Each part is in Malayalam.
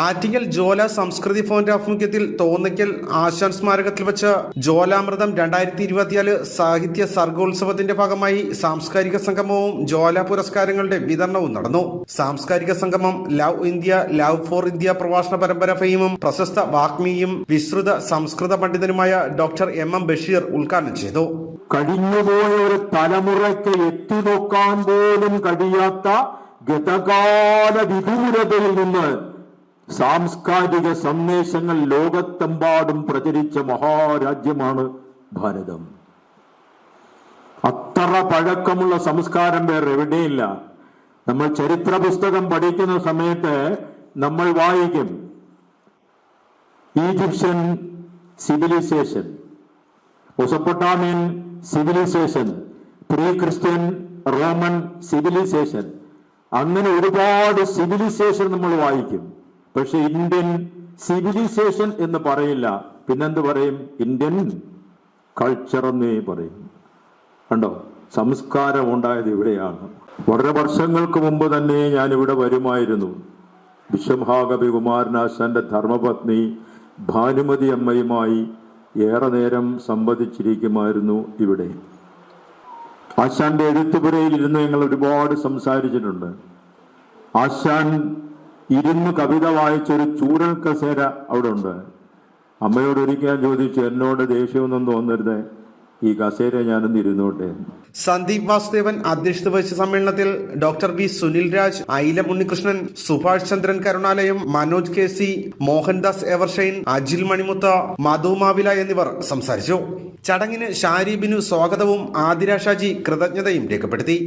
ആറ്റിങ്ങൽ ജോല സംസ്കൃതി ഫോന്റെ ആഭിമുഖ്യത്തിൽ തോന്നയ്ക്കൽ ആശാൻ സ്മാരകത്തിൽ വെച്ച് ജോലാമൃതം 2024 സാഹിത്യ സർഗോത്സവത്തിന്റെ ഭാഗമായി സാംസ്കാരിക സംഗമവും ജോല പുരസ്കാരങ്ങളുടെ വിതരണവും നടന്നു. സാംസ്കാരിക സംഗമം love India love for India പ്രഭാഷണ പരമ്പര ഫെയിമും പ്രശസ്ത വാഗ്മിയും വിശ്രുത സംസ്കൃത പണ്ഡിതനുമായ ഡോക്ടർ എം ബഷീർ ഉദ്ഘാടനം ചെയ്തു. കഴിഞ്ഞുപോയ ഒരു തലമുറയ്ക്ക് എത്തിനോക്കാൻ പോലും കഴിയാത്ത ഗതകാല വിദൂരതയിൽ നിന്ന് സാംസ്കാരിക സന്ദേശങ്ങൾ ലോകത്തെമ്പാടും പ്രചരിച്ച മഹാരാജ്യമാണ് ഭാരതം. അത്ര പഴക്കമുള്ള സംസ്കാരം വേറെ എവിടെയില്ല. നമ്മൾ ചരിത്ര പുസ്തകം പഠിക്കുന്ന സമയത്ത് നമ്മൾ വായിക്കും Egyptian civilisation, Mesopotamian civilisation, pre Christian Roman civilisation, അങ്ങനെ ഒരുപാട് സിവിലൈസേഷൻ നമ്മൾ വായിക്കും. പക്ഷെ ഇന്ത്യൻ സിവിലൈസേഷൻ എന്ന് പറയില്ല. പിന്നെന്ത് പറയും? ഇന്ത്യൻ കൾച്ചർ എന്നേ പറയും. കണ്ടോ, സംസ്കാരം ഉണ്ടായത് ഇവിടെയാണ്. വളരെ വർഷങ്ങൾക്ക് മുമ്പ് തന്നെ ഞാൻ ഇവിടെ വരുമായിരുന്നു. വിശ്വമഹാകവി കുമാരനാശാന്റെ ധർമ്മപത്നി ഭാനുമതി അമ്മയുമായി ഏറെ നേരം സംവദിച്ചിരിക്കുമായിരുന്നു ഇവിടെ. ആശാന്റെ എഴുത്തുപുരയിൽ ഇരുന്ന് ഞങ്ങൾ ഒരുപാട് സംസാരിച്ചിട്ടുണ്ട്. ആശാൻ ഇരുന്ന് കവിത വായിച്ചൊരു ചൂരൽ കസേര അവിടെ ഉണ്ട്. അമ്മയോട് ഒരിക്കൽ ചോദിച്ചു, എന്നോട് ദേഷ്യമൊന്നും തോന്നരുത്, ഈ കസേര ഞാനൊന്ന് ഇരുന്നോട്ടെ. സന്ദീപ് വാസുദേവൻ അധ്യക്ഷത വഹിച്ച സമ്മേളനത്തിൽ doctor V Sunil Raj, Ailam Unnikrishnan, Subhash Chandran Karunalayam, Manoj K C, Mohandas evershine, Ajil Manimutha, Madhu Mavila എന്നിവർ സംസാരിച്ചു. ചടങ്ങിന് ഷാരി ബിനു സ്വാഗതവും ആതിര ഷാജി കൃതജ്ഞതയും രേഖപ്പെടുത്തി.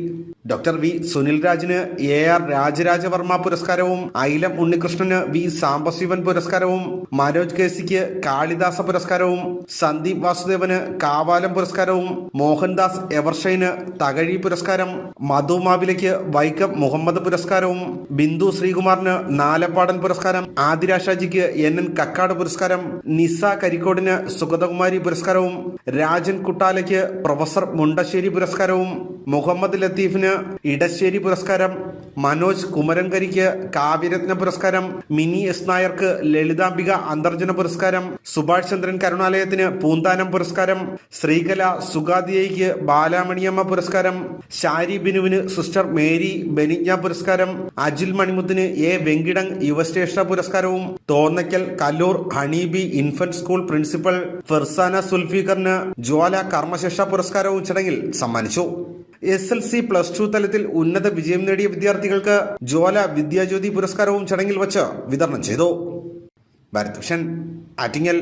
ഡോക്ടർ വി സുനിൽ രാജിന് AR രാജരാജവർമ്മ പുരസ്കാരവും, ഐലം ഉണ്ണികൃഷ്ണന് വി സാംബശിവൻ പുരസ്കാരവും, മനോജ് കെ സിക്ക് കാളിദാസ പുരസ്കാരവും, സന്ദീപ് വാസുദേവന് കാവാലം പുരസ്കാരവും, മോഹൻദാസ് എവർഷൈന് തകഴി പുരസ്കാരം, മധു മാവിലയ്ക്ക് വൈക്കം മുഹമ്മദ് പുരസ്കാരവും, ബിന്ദു ശ്രീകുമാറിന് നാലപ്പാടൻ പുരസ്കാരം, ആതിര ഷാജിക്ക് NN കക്കാട് പുരസ്കാരം, നിസ കരിക്കോടിന് സുഗതകുമാരി പുരസ്കാരവും, രാജൻ കുട്ടാലയ്ക്ക് പ്രൊഫസർ മുണ്ടശ്ശേരി പുരസ്കാരവും, മുഹമ്മദ് ലത്തീഫിന് ഇടശ്ശേരി പുരസ്കാരം, മനോജ് കുമരൻകരിക്ക് കാവ്യരത്ന പുരസ്കാരം, മിനി എസ് നായർക്ക് ലളിതാംബിക അന്തർജന പുരസ്കാരം, സുഭാഷ് ചന്ദ്രൻ കരുണാലയത്തിന് പൂന്താനം പുരസ്കാരം, ശ്രീകല സുഗാദിയയ്ക്ക് ബാലാമണിയമ്മ പുരസ്കാരം, ഷാരി ബിനുവിന് സിസ്റ്റർ മേരി ബെനിജ്ഞ പുരസ്കാരം, അജിൽ മണിമുത്തിന് A വെങ്കിടങ് യുവശ്രേഷ്ഠ പുരസ്കാരവും, Thonnakkal Kallur honeybee infant school principal Firzana സുൽഫീഖറിന് ജ്വാല കർമ്മശേഷ പുരസ്കാരവും ചടങ്ങിൽ സമ്മാനിച്ചു. SLC +2 തലത്തിൽ ഉന്നത വിജയം നേടിയ വിദ്യാർത്ഥികൾക്ക് ജ്വാല വിദ്യാജ്യോതി പുരസ്കാരവും ചടങ്ങിൽ വച്ച് വിതരണം ചെയ്തു. ഭാരത് വിഷൻ, ആറ്റിങ്ങൽ.